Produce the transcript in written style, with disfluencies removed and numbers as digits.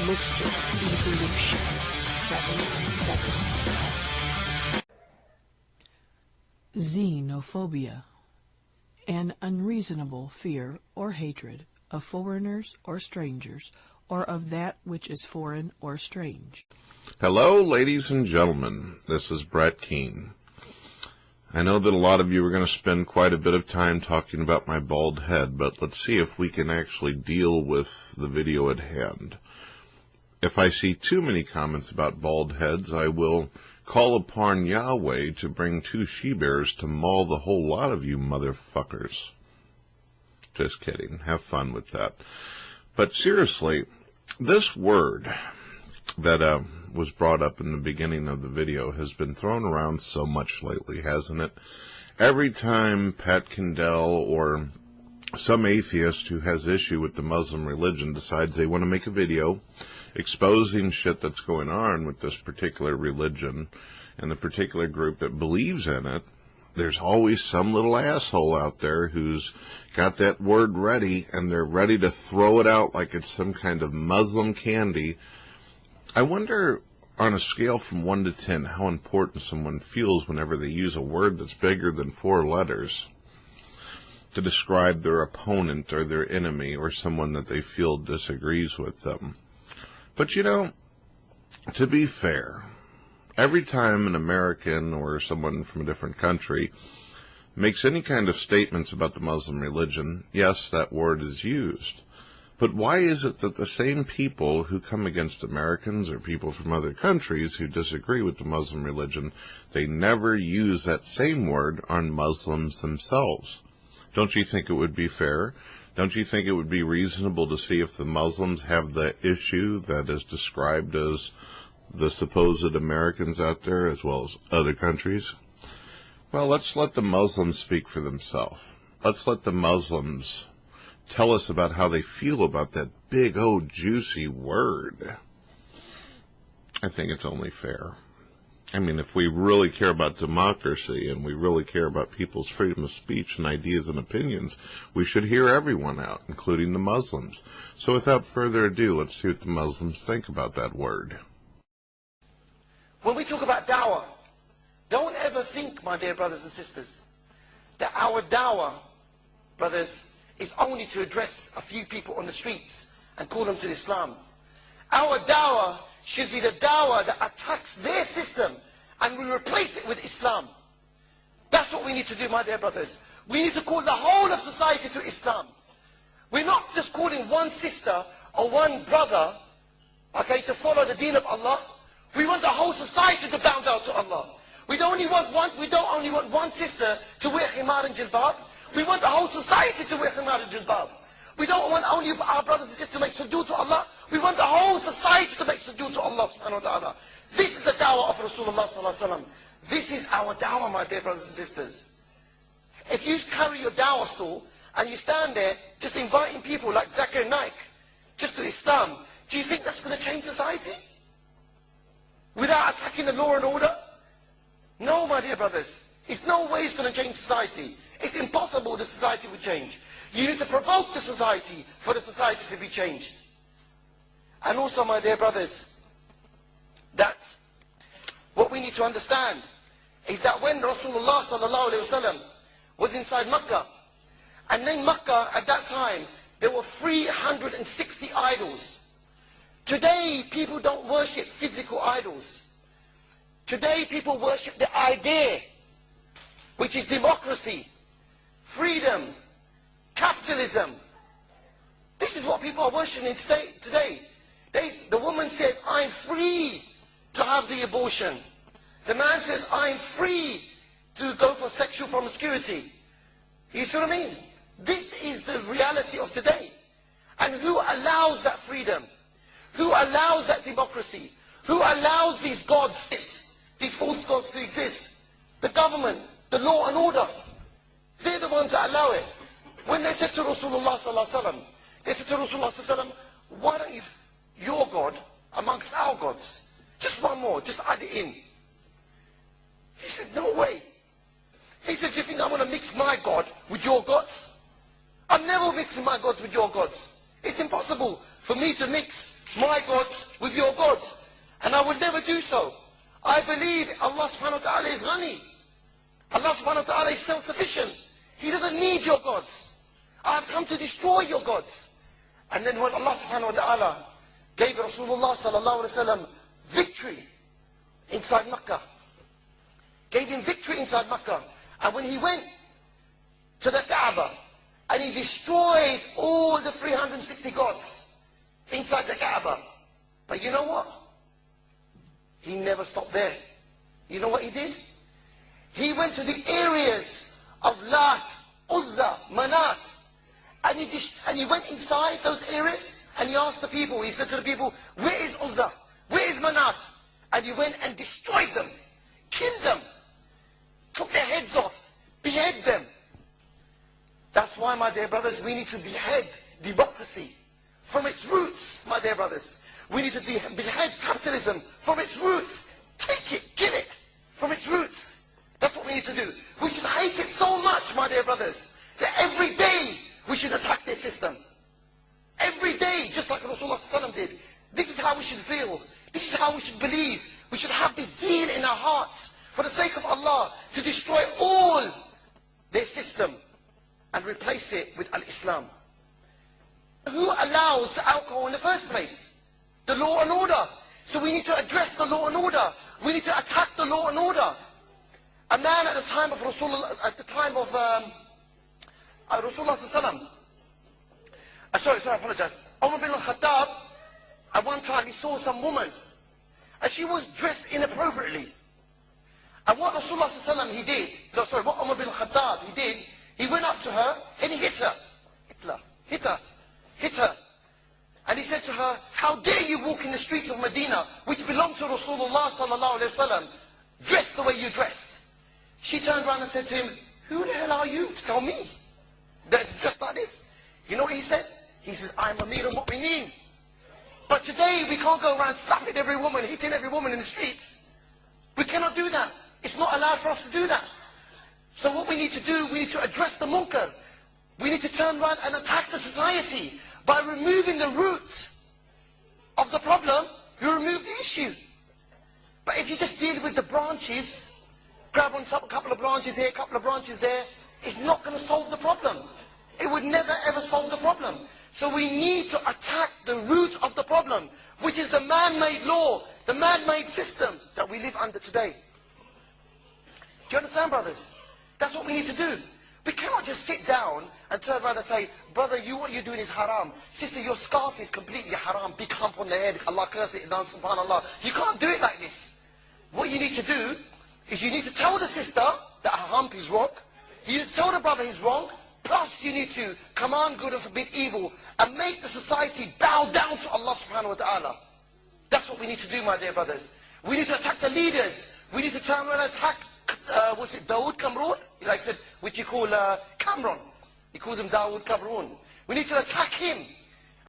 Mr. Evolution 777. Xenophobia, an unreasonable fear or hatred of foreigners or strangers, or of that which is foreign or strange. Hello, ladies and gentlemen. This is Brett Keene. I know that a lot of you are going to spend quite a bit of time talking about my bald head, but let's see if we can actually deal with the video at hand. If I see too many comments about bald heads, I will call upon Yahweh to bring 2 she-bears to maul the whole lot of you motherfuckers. Just kidding. Have fun with that. But seriously, this word that was brought up in the beginning of the video has been thrown around so much lately, hasn't it? Every time Pat Kendall or some atheist who has issue with the Muslim religion decides they want to make a video exposing shit that's going on with this particular religion and the particular group that believes in it, there's always some little asshole out there who's got that word ready, and they're ready to throw it out like it's some kind of Muslim candy. I wonder, on a scale from 1 to 10, how important someone feels whenever they use a word that's bigger than 4 letters to describe their opponent or their enemy or someone that they feel disagrees with them. But you know, to be fair, every time an American or someone from a different country makes any kind of statements about the Muslim religion, yes, that word is used. But why is it that the same people who come against Americans or people from other countries who disagree with the Muslim religion, they never use that same word on Muslims themselves? Don't you think it would be fair? Don't you think it would be reasonable to see if the Muslims have the issue that is described as the supposed Americans out there, as well as other countries? Well, let's let the Muslims speak for themselves. Let's let the Muslims tell us about how they feel about that big, old, juicy word. I think it's only fair. I mean, if we really care about democracy and we really care about people's freedom of speech and ideas and opinions, we should hear everyone out, including the Muslims. So without further ado, let's see what the Muslims think about that word. When we talk about dawah, don't ever think, my dear brothers and sisters, that our dawah, brothers, is only to address a few people on the streets and call them to Islam. Our dawah should be the dawah that attacks their system and we replace it with Islam. That's what we need to do, my dear brothers. We need to call the whole of society to Islam. We're not just calling one sister or one brother, okay, to follow the deen of Allah. We want the whole society to bow down to Allah. We don't only want one sister to wear khimar and jilbab. We want the whole society to wear khimar and jilbab. We don't want only our brothers and sisters to make sujood to Allah. We want the whole society to make sujood to Allah subhanahu wa ta'ala. This is the dawah of Rasulullah sallallahu alaihi wasallam. This is our dawah, my dear brothers and sisters. If you carry your dawah stall and you stand there just inviting people like Zakir Naik just to Islam, do you think that's going to change society? Without attacking the law and order? No, my dear brothers. It's no way it's going to change society. It's impossible the society would change. You need to provoke the society for the society to be changed. And also, my dear brothers, that what we need to understand is that when Rasulullah sallallahu alaihi wasallam was inside Makkah, and in Makkah at that time there were 360 idols. Today people don't worship physical idols. Today people worship the idea, which is democracy, freedom, capitalism. This is what people are worshiping today. The woman says, I'm free to have the abortion. The man says, I'm free to go for sexual promiscuity. You see what I mean? This is the reality of today. And who allows that freedom? Who allows that democracy? Who allows these gods, these false gods to exist? The government, the law and order. They're the ones that allow it. When they said to Rasulullah sallallahu alaihi wasallam, they said to Rasulullah sallallahu alaihi wasallam, why don't you, your God amongst our gods? Just one more, just add it in. He said, no way. He said, do you think I'm going to mix my God with your gods? I'm never mixing my gods with your gods. It's impossible for me to mix my gods with your gods. And I will never do so. I believe Allah subhanahu wa ta'ala is ghani. Allah subhanahu wa ta'ala is self-sufficient. He doesn't need your gods. I have come to destroy your gods. And then when Allah subhanahu wa ta'ala gave Rasulullah sallallahu alayhi wa sallam victory inside Makkah, gave him victory inside Makkah, and when he went to the Kaaba and he destroyed all the 360 gods inside the Kaaba, but you know what? He never stopped there. You know what he did? He went to the areas of Lat, Uzza, Manat, and he went inside those areas and he asked the people, he said to the people, where is Uzza? Where is Manat? And he went and destroyed them, killed them, took their heads off, behead them. That's why, my dear brothers, we need to behead democracy from its roots, my dear brothers. We need to behead capitalism from its roots. Take it, kill it from its roots. That's what we need to do. We should hate it so much, my dear brothers, that every day we should attack this system. Every day, just like Rasulullah ﷺ did. This is how we should feel. This is how we should believe. We should have this zeal in our hearts for the sake of Allah to destroy all their system and replace it with Al-Islam. Who allows the alcohol in the first place? The law and order. So we need to address the law and order. We need to attack the law and order. A man at the time of Rasulullah, Rasulullah sallallahu sorry, I apologize. Umar bin al-Khattab, at one time he saw some woman, and she was dressed inappropriately. And what Rasulullah sallallahu he did, what Umar bin al-Khattab he did, he went up to her and he hit her. Hit her. And he said to her, how dare you walk in the streets of Medina, which belong to Rasulullah sallallahu alayhi wa sallam, dressed the way you dressed. She turned around and said to him, who the hell are you to tell me that dressed like this? You know what he said? He said, I'm Amir al-Mu'mineen. But today we can't go around slapping every woman, hitting every woman in the streets. We cannot do that. It's not allowed for us to do that. So what we need to do, we need to address the munkar. We need to turn around and attack the society. By removing the root of the problem, you remove the issue. But if you just deal with the branches, grab on top a couple of branches here, a couple of branches there, it's not going to solve the problem. It would never ever solve the problem. So we need to attack the root of the problem, which is the man-made law, the man-made system that we live under today. Do you understand, brothers? That's what we need to do. We cannot just sit down and turn around and say, brother, what you're doing is haram. Sister, your scarf is completely haram. Big hump on the head. Allah curse it down, subhanAllah. You can't do it like this. What you need to do is you need to tell the sister that her hump is wrong. You need to tell the brother he's wrong. Plus you need to command good and forbid evil and make the society bow down to Allah subhanahu wa ta'ala. That's what we need to do, my dear brothers. We need to attack the leaders. We need to turn around and attack, Dawood Kamrun? Like I said, which you call Cameron. He calls him Dawood Kamrun. We need to attack him.